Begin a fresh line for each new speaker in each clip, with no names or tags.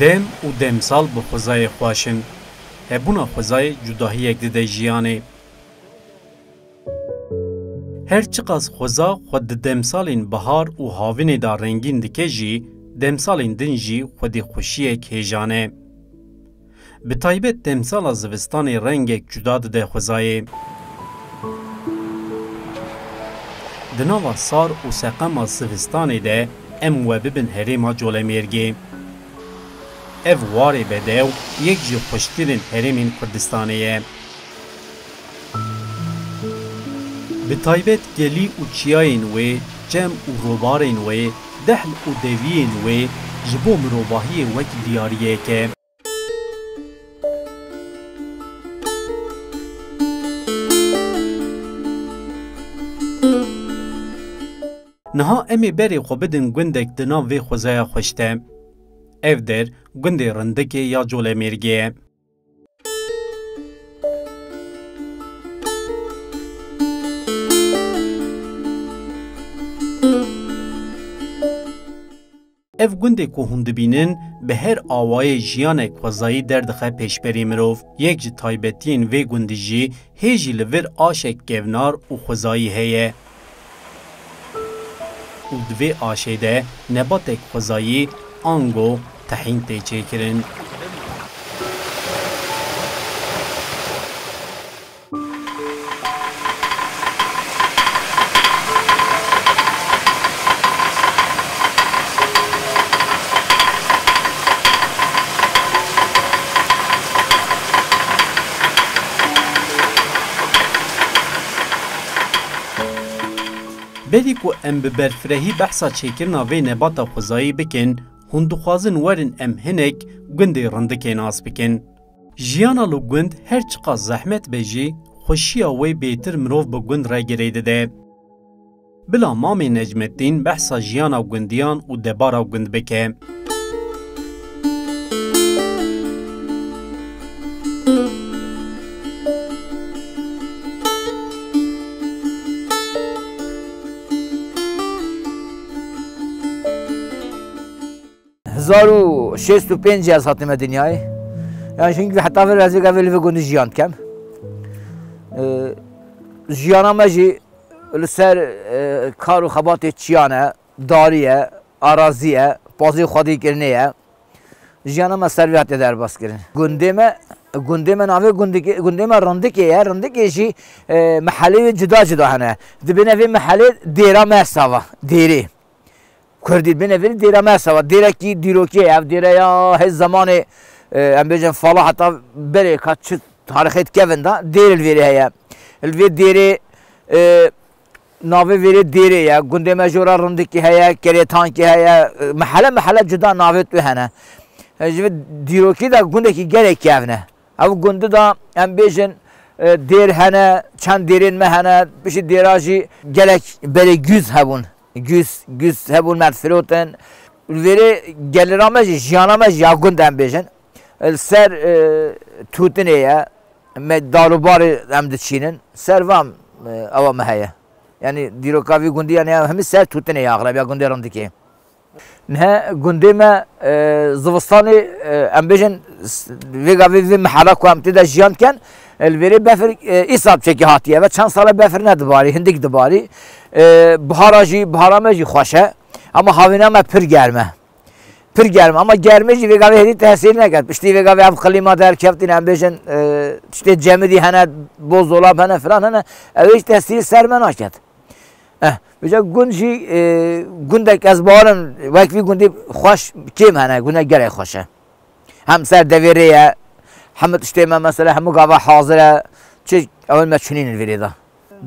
دم و دمسال به خوزای خواشن هبونا خوزای جداهی دده جیانه هر چقدر خوزا خود دمسالین بهار و هاوین دا رنگین دکه جی دمسالین دن جی خودی خوشیه کهجانه به تایبت دمسال زوستان رنگک جدا دده خوزای دناوا سار و سقم زوستان ده ام و ببن هریما جولمیرگی اف واری بده و یک جی خوشترین هریمین کردستانیه به تایبت گلی و چیاین و جم و روبارین و دهل و دویین و جبو مروباهی وک دیاریه که نها امی بری خو بدن گندک دنا وی خوزای خوشته اف در گند رندکی یا جول میرگیه اف گندی که هندبینن به هر آوای جیان خوزایی دردخه پیشبری مروف یک جی تایبتین وی گندی جی هیجی لور آشک گونار و خوزایی هیه و دوی آشیده نباتک خوزایی آنگو تحین تیچه کرن. بری کو ام ببرفرهی بحثا چیکرنا وی نباتا خوزایی بکن هندو خوازن ورن ام هنک گندی رندکی ناس بکن. جیانا لو گند هر چقا زحمت بیجی خوشیا وی بیتر مروف با گند را گریده ده. بلا مامی نجمتین بحثا جیانا گندیان و دبارا گند بکه.
زارو 65 از هاتم دنیای یعنی چونکه حتی ولی از یک اولی وگونی جیان کم جیانا مجی لسر کار و خبات چیانه داریه آرازیه بازی خودی کرنیه جیانا ما سرویت در باز کرن گنده من آوه گنده من رنده که جی محله جدا هنه دبینه وی محله دیرا مساوا دیری کردید بینه ولی دیره مساوا دیره کی دیروکیه اف دیره یا هز زمان ام بیجن فالا حتی بره که چه تاریخیت کهون دا دیر الویری هیا الوی دیره ناوی ویری دیره یا گنده مجورا رندکی هیا کریتان کی هیا محله جدا ناوی تو هنه دیروکی دا گنده کی گره کهونه او گنده دا ام بیجن دیر هنه چند دیرین مهنه بشه دیراجی گلک بره گوز هبون güz hebun mertfiroten veri geliramaz jiyanamaz yagun dem bejin ser tutine ya med darubar emdi çinin servam ava mehaya yani dirokavi gundi yani hem ser tutine ya aglab ya gundi randiki ne gundime zıvıstani embejin vegavi ve mahala kuamti de jiyanken الوری بفر ایساب چکی هاتیه و چند سال بفر ندباری هندیک دباری بهارا خوشه اما هاوینا ما پر گرمه اما گرمه جی وگاوی هدی تحصیل نکرد پشتی وگاوی اب خلیما در کفتین هم بیشن چتی جمدی هنه بوز دولاب هنه فلان هنه اویش تحصیل سر من آکد بجا گونجی گوندک از بارن وقتی گوندی خوش کیم هنه گونده گره خوشه هم سر دویریه همه تشتیم مثلا همه گاوا حاضره چه اول ما چنین الوریدا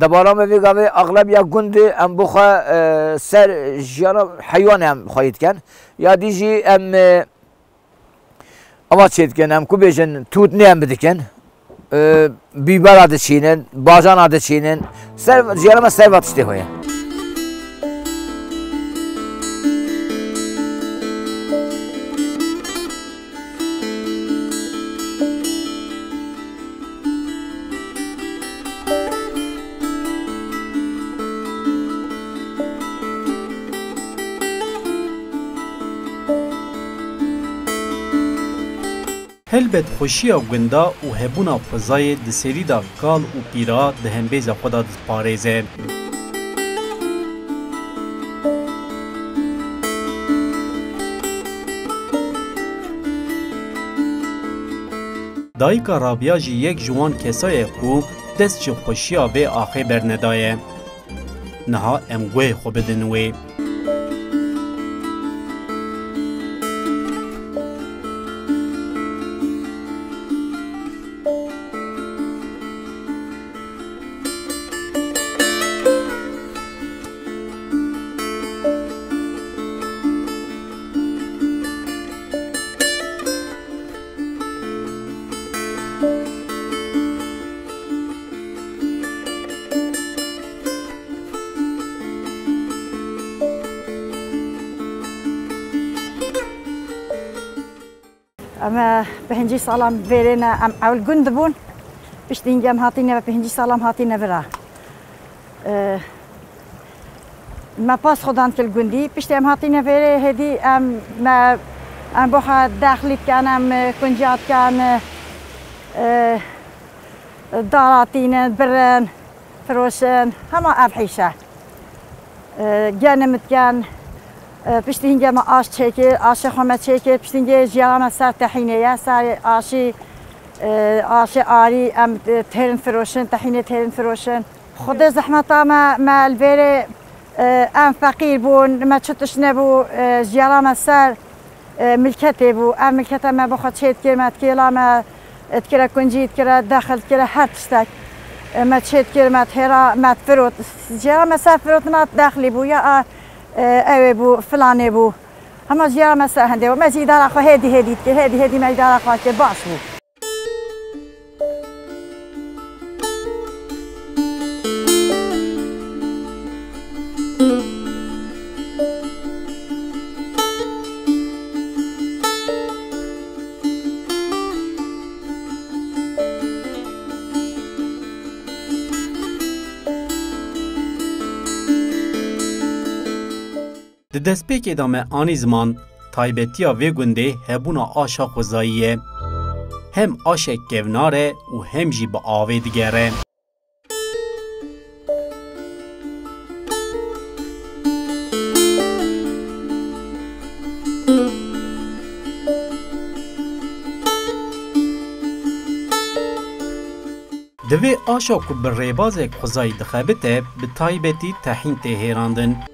دبارا ما وی گاوا اغلب یا گند ام بخوا سر جیانا حیوان هم خواهید کن یا دیجی ام اما چید کن ام کو بیشن توت نیم بدکن بیبر adı çiğnen bajan adı çiğnen ser jiyana ser vatışte hoya
هلبت خوشیا گندا و هبونا فضای د سری دا کال و پیرا د همبیز خدا د پاریزه دایکا رابیا جی یک جوان کسای خو دست چی خوشیا به آخه برندایه نها امگوه خو بدنوی
اما بهنجی سالم ویرنا ام اول گند بون بشتینجام هاتینه و بهنجی سالم هاتینه برا ما پاس خودان کل گندی بشتیم هاتینه ویره هدی ام بخا داخلی کن ام کنجات کن داراتین برن فروشن همه افحیشه جنمت کن پشتینجا ما آش چکه آش خمه چکه پشتینجا جیران سر تحینه یا سر آش آری ام ترن فروشن تحینه ترن فروشن خود زحمت ما الویره ام فقیر بون ما چطش نبو جیران سر ملکتی بو ام ملکت ما بخواد چید کرمت کلا ما اتکره کنجید کره داخل کره هر تشتک ما چید کرمت هرا ما فروت جیران سر فروت ما داخلی بو یا اوه بو فلانه بو همه جیار مسا هنده و مزی دار خو هدی که هدی مزی دار خو که باش بو
د دستپیک ادامه آنی زمان تایبتیا وی گنده هبونا آشا خوزاییه هم آشک گوناره و هم جی با آوه دیگره دوی آشا که بر ریباز خوزایی دخبته به تایبتی تحین تهیراندن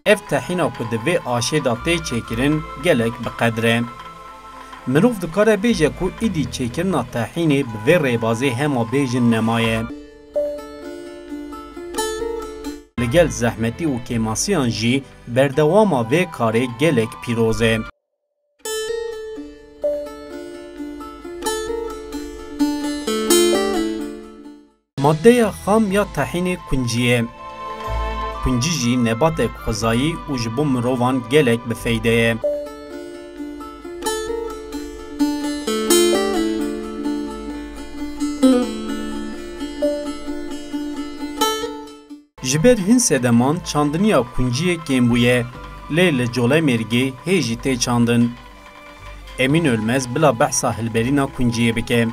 اف تحینا که دوی آشه دا تی چیکرن گلک بقدره. مروف دکاره بیجه که ایدی چیکرنا تحینه به ریبازه هما بیجن نمایه. لگل زحمتی و کماسیان جی بردواما وی کاره گلک پیروزه. ماده خام یا تحین کنجیه. کنجی جی نبات خوزایی و جبو مروان گلک بفیده. جبر هن سدمان چاندنیا کنجی کمبویه لیل جوله مرگی هیجی تی چاندن. امین ölmez بلا بحثا هلبرینا کنجیه بکه.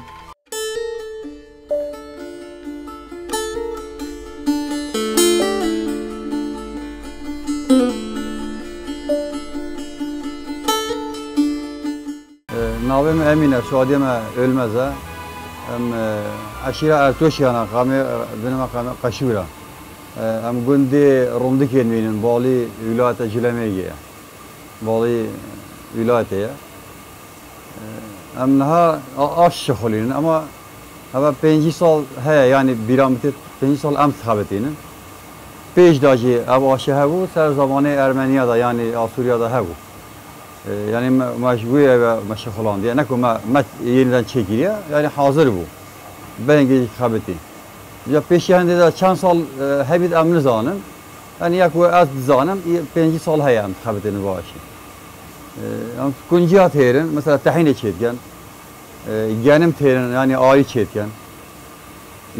ناویم امینه شادیم ölmez'e aşire ertoşyana kami benim kami kaşura gündi rondi kelmenin Bali vilayete cilemeye Bali vilayete naha aş şholinin ama hava 5 sal he yani biramit 5 sal am tabetinin 5 daji av aşı hevu ser zamanı Ermeniya'da yani Asuriya'da hevu yani mecburiye ve meşgul diye ne ki ma yeniden çekiliyor yani hazır bu ben gece kabeti ya peşinde de çan sal hebit amn zanım yani yak ve az zanım 5 sal hayam kabetini başı kunjiyat herin mesela tahin çetken genim terin yani ay çetken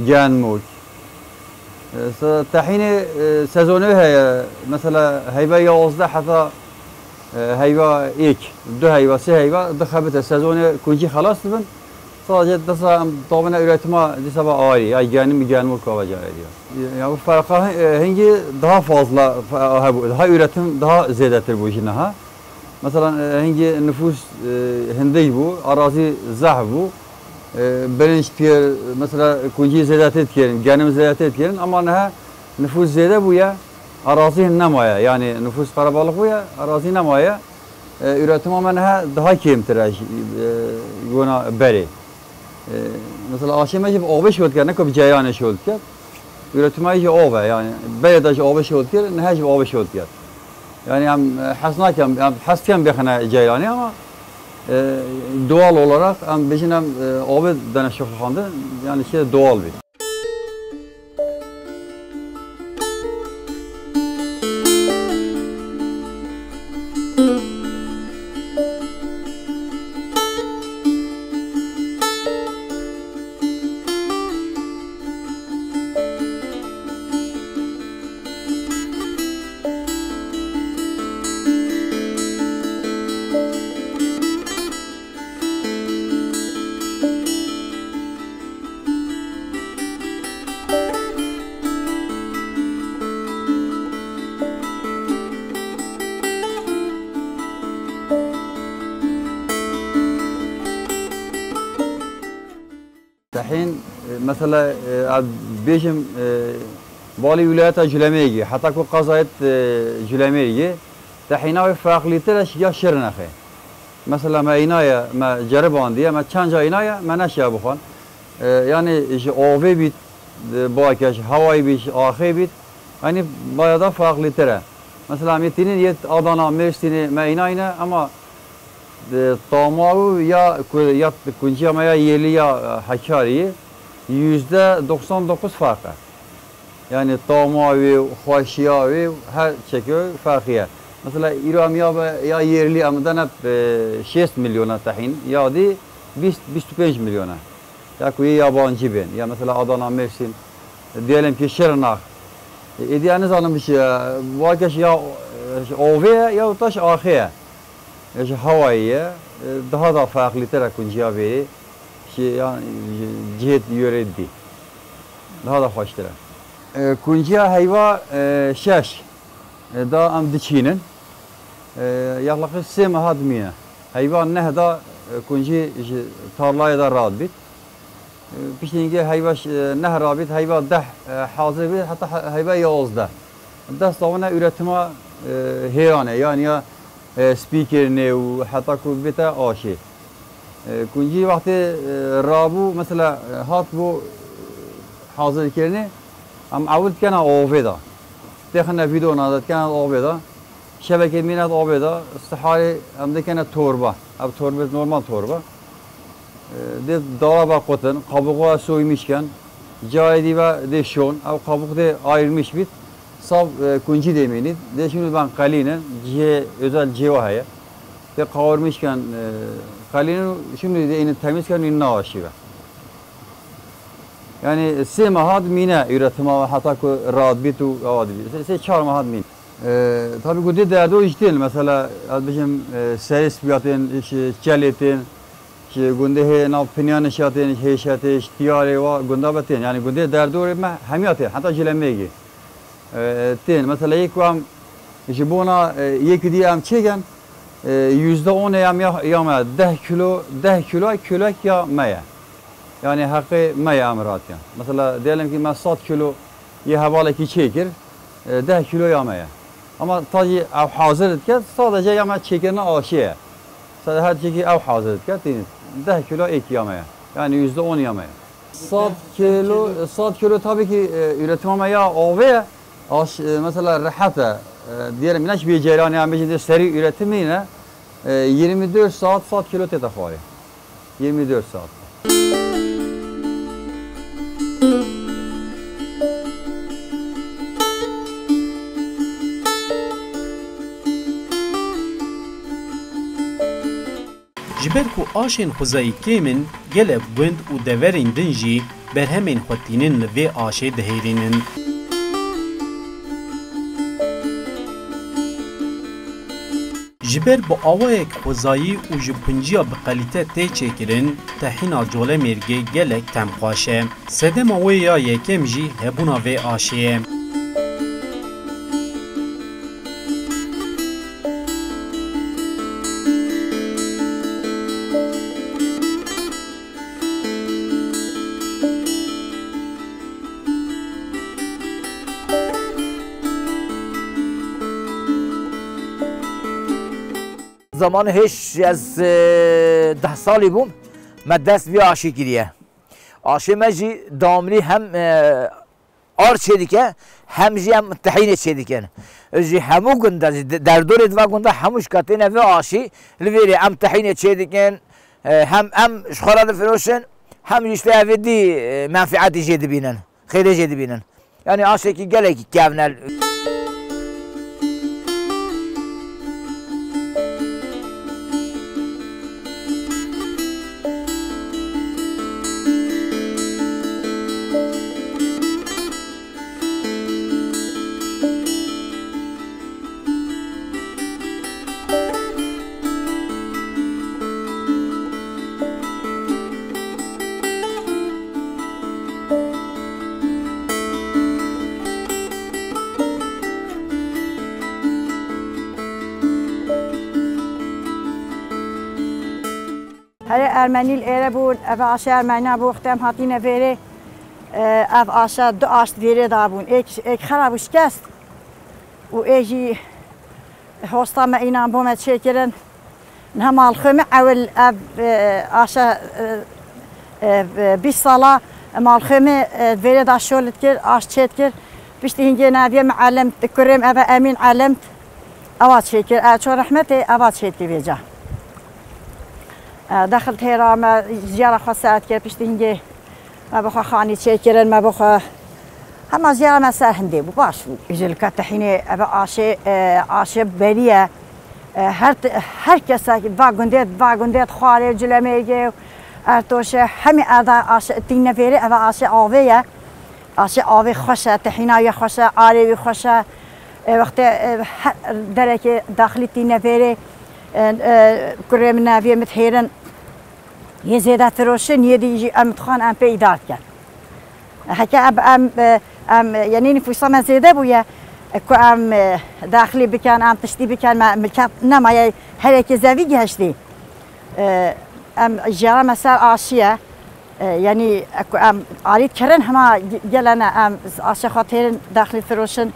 gen muç تحين سezonu هي مثلا هيبة 11 حتى هيبة إيك دو هيبة سه هيبة دخبت sezonu كونجي خلاص تبن sadece dasa tamamen üretime disaba ağrı ya gelme kavaca diyor. Ya bu farkı hangi daha fazla daha üretim daha zededir bu işin ha. Mesela hangi nüfus hindi bu arazi zah bu birinci tiyer mesela kunci zedet etkilerin gelme zedet etkilerin ama ne nüfus zede bu ya arazi nemaya yani nüfus karabalık bu ya arazi nemaya üretim ama ne daha kemtir buna beri. Mesela aşamacı ağabey şöyle ki ne kadar ceyane şöyle ki üretmeyi ağabey yani belediye ağabey şöyle ki ne hacı ağabey şöyle ki yani hem hasnakem hem hasken bir hane ceyane ama doğal olarak hem bizim ağabey dene şoförhandı yani şey doğal bir. الحين مثلا بيجم بالي ولايات جلميجي حتى كو قضايا جلميجي تحينا فاقليتر اشياء شرنخه مثلا ما اينايا ما جربان دي ما çanca اينايا ما نشا بخون yani اوفي بيت باكش هواي بيش اخي بيت hani bayağı da farklıdır. Mesela metinin yet Adana, Mersin'i meynayna ama tamağı ya Kunciyama ya yerli ya Hakkari'yi %99 farkı. Yani tamağı, hoşyavi her çekiyor farkıya. Mesela İran ya yerli amdan hep 6 milyona tahin ya di 25 milyona. Ya kuyu yabancı ben. Ya mesela Adana, Mersin diyelim ki Şırnak. İdiyeniz anlamış ya vakit ya ovaya ya taş ahıya. Ya havaya daha da farklıdır Kunciya veri. Şey yani cihet yöredi. Daha da hoştur. Kunciya hayva şaş. Da am dikinin. Yaklaşık 3 mahadmiye. Hayvan ne da kunci tarlaya da rahat bit. Pişince hayva ne rabit hayva da hazır bit hatta hayva yozda. Da sonra üretime heyane yani ya speaker ne و hatta kubita aşı. Kunci vakti rabu mesela hat bu hazır kerine am avut kana oveda. Tehna video nadat kana oveda. Şebeke minat oveda. İstihari am de kana torba. Ab torba normal torba. De dolaba koyun kabuğa soymuşken caydi ve de şon av kabuk de ayrılmış bit. Sav kunci demeni. De şimdi ben kalinen özel cevahaya. De kavurmuşken kalinin şimdi de ini temizken inna aşıva. Yani se mahad mine üretime hatta ku rahat bitu adi. Se 4 mahad min. Tabii gudi derdi o işte mesela bizim servis fiyatın çeletin günde he nav pinyan şatin he şate ihtiyare va gunda batin yani günde derdi o ma hamiyatı hatta cilemegi. Ten mesela ilk vam işte buna yeki diye am çeken %10 ya 10 kilo ya maya. Yani hakkı maya amrat yani. Mesela diyelim ki ben 100 kilo ye havalı ki çekir 10 kilo yamaya. Ama tabii av hazır etken sadece yama çekirine aşıya. Sadece her çeki av hazır etken değil. 10 kilo ek yamaya. Yani %10 yamaya. 100 kilo tabii ki üretim ama ya ove mesela rahata diyelim neş bir cerrahane yani seri üretimiyle 24 saat 100 kilo tetafari. 24 saat.
Jiber ku aşên xuzayî kêmin gelek gund û deverên din jî berhemên xwetînin li vê aşê dihêrînin. جبر با آوایک خوزایی و جپنجیا به قلیته تی چکرن تحینا جوله مرگه گلک تم خواشه. سدم آوی یا یکم جی هبونا و آشیه.
زمان هیچ از 10 سالی بوم من دست بی آشی کریه آشی مجی دامری هم آر چیدی که هم جی هم تحین چیدی که جی همو گنده در دور دو گنده هموش کتینه و آشی لویری هم تحین چیدی که هم شخارات فروشن هم جشته اویدی منفعتی جدی بینن خیلی جدی بینن یعنی آشی که گله که کهونل
هر ارمنیل ایره بود، اف آش ارمنیا بوختم هاتینه ویره، اف آش دو آش ویره داربون. ایک خرابش کست، و ایجی هستا ما اینا بومت شکرن، نه مال خم اول اف آش 20 ساله مال خم ویره داشولت کرد، آش چت کرد، بیشتر هنگی نادی معلم کریم اف امین علمت، آواز شکر، چون رحمت آواز شکر بیجا. دخلت هرا ما زیاره خواست کرد پیش دینگه ما بخوا خانی چه کردن ما بخوا هم زیاره ما سر هنده بود باش یجل که تحینه اب آشه بریه هر کسی که واگندت خواره جلمیه ارتوشه همه ادا آشه تین نفره اب آشه آوه خوشه تحینه خوشه عالی خوشه وقت درک داخلی تین نفره کریم نوی متحرن یه زیاده فروشن یه دیجی امتخان ام پیدا کرد. حتی ام یعنی نفوسا من زیاده بوده که ام داخلی بکن ام تشتی بکن ملکت نمایه هر یک زویگی هستی. ام جرا مثلا آشیه یعنی که ام عارید کردن همه گلنا ام آشی خاطر داخلی فروشن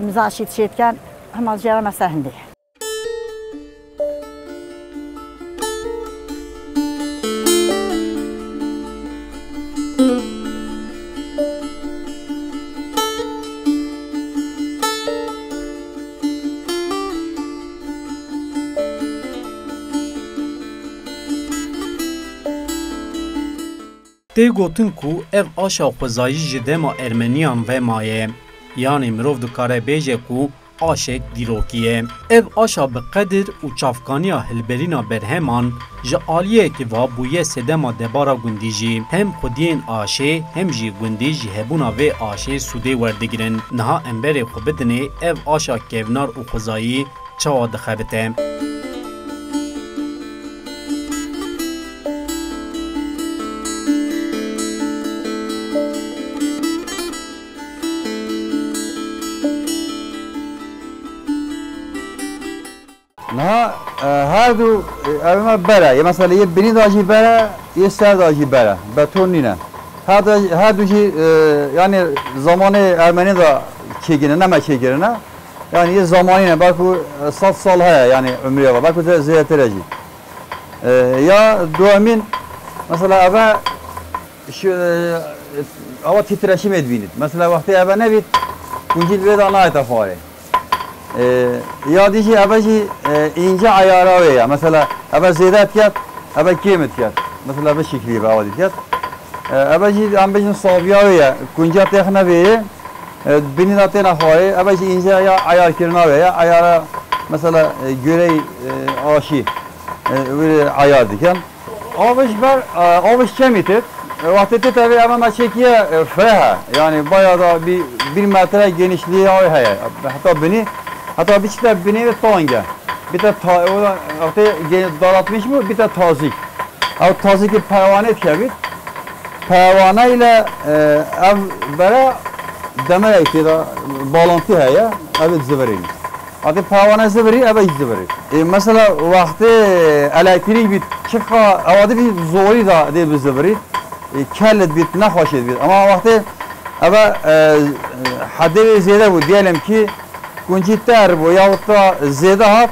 مزاشید شد کن همه جرا مثلا هنده.
تی گوتن کو ev aşa xwezayî ji dema Ermeniyan ve maye yani mirov dikare bêje ku aşek dîrokî ye. Ev aşa bi qedir û çavkaniya hilberîna berheman ji aliyekî va bûye sedema debara gundî jî hem xwediyên aşê hem jî gundî ji hebûna vê aşê sûdê werdigirin. Niha emberê xwe bidinê ev aşa kevnar û xwezayî çawa dixebite.
نه هر دو اما بره یه مثلا یه بنی داجی بره یه سر داجی بره به طور نینه هر دو yani زمان ارمنی دا چیگیره نه چیگیره نه yani یه زمانی نه باکو 100 سال ها yani عمری ها باکو زیادتر رجی یا دومین مثلا اوا تیترشی میدونید مثلا وقتی اوا نبید کنجیل بید آنها اتفاقه یا دیجی اولی اینجا عیاره یا مثلا اول زیادت کرد اول کمت کرد مثلا به شکلی به آوردید کرد اولی هم بجن صابیه کنجا تخنه بیه بینی ناتی نخواهی اولی اینجا یا عیار کرنا یا عیاره مثلا گره آشی عیار دیکن آبش کمیتید وقتی تبی اما مچکیه فره yani bayağı da bir metre genişliği haya hatta beni hatta bir çıta beni ve tonga bir de dalatmış mı bir de tazik. O taziki pervanet kebit. Pervane ile ev bera demir ektiği bağlantı heye evet zıvırıyım. Adı pervane zıvırı evet zıvırı. Mesela vakti elektrik bit çıkha avadı bir zori da değil bir zıvırı. Kellet bit ne hoş bit ama vakti eve haddi ziyade bu diyelim ki kuncitler bu yahut da ziyade hat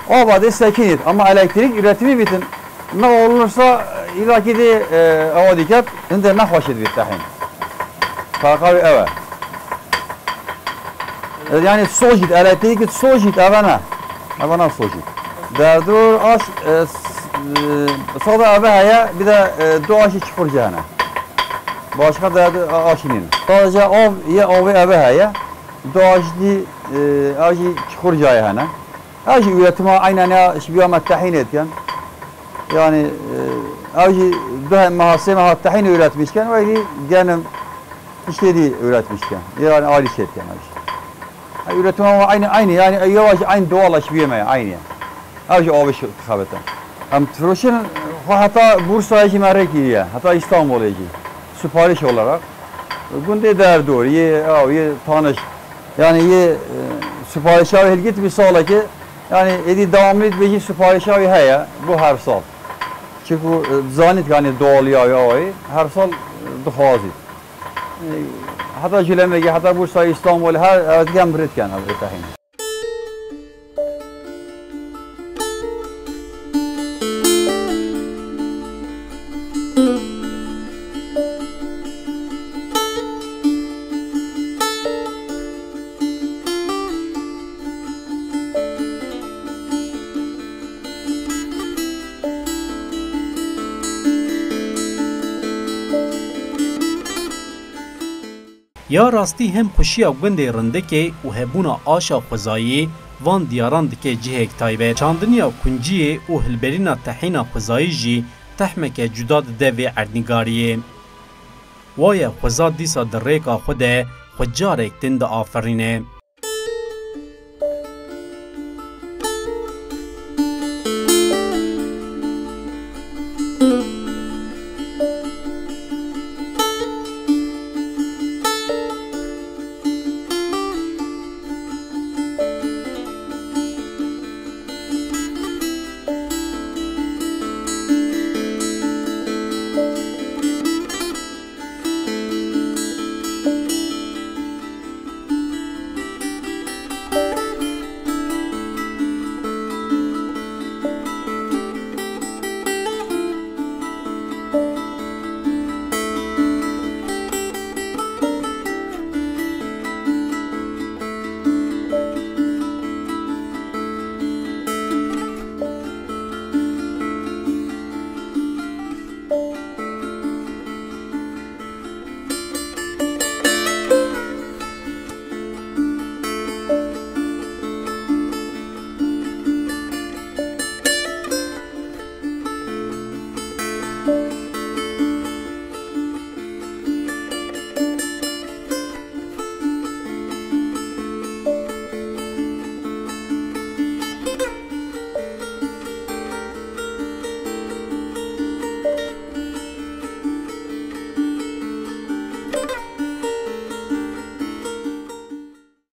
o vadı sekinit ama elektrik üretimi bitin ne olursa ilaki de avadikat inde ne hoş bit tahin. Farkı eve. Yani sojit elektrik sojit evana sojit. Derdur aş sada eve haya bir de doğaşı çıkır cihana. Başka derdi aşinin. Sadece ov ya ove eve haya doğaşı aşı çıkır cihana. Aşı üretime aynen ya şbiyamet tahin etken. Yani aşı daha mahaseme hat tahin üretmişken ve genim işleri üretmişken. Yani alis etken aşı. Üretim ama aynı yani yavaş aynı doğalaşmıyor aynı. Ayrıca o bir şey tıkabeten. Hem Troş'un hatta Bursa'ya gimerek ya, hatta İstanbul'a gidiyor. Sipariş olarak. Günde derdi o, ye tanış. Yani ye sipariş avi git bir sağla ki yani edi devamlı etmeyecek sipariş avi ya bu her sal. Çünkü zannet yani doğalı ya her sal dıhazı. Hatta Cülem'e hatta Bursa, İstanbul her evdeki Britken abi tahin.
یا راستی هم خوشیا گوندê rindikê û hebûna aşa xwezayî van diyaran dike cihek taybet. Çandiniya kunciyê û hilberîna tehîna xwezayî jî tehmeke cuda dide vê erdnîgariyê. Waye xweza dîsa di rêka xwe de xwe carek din diaferîne.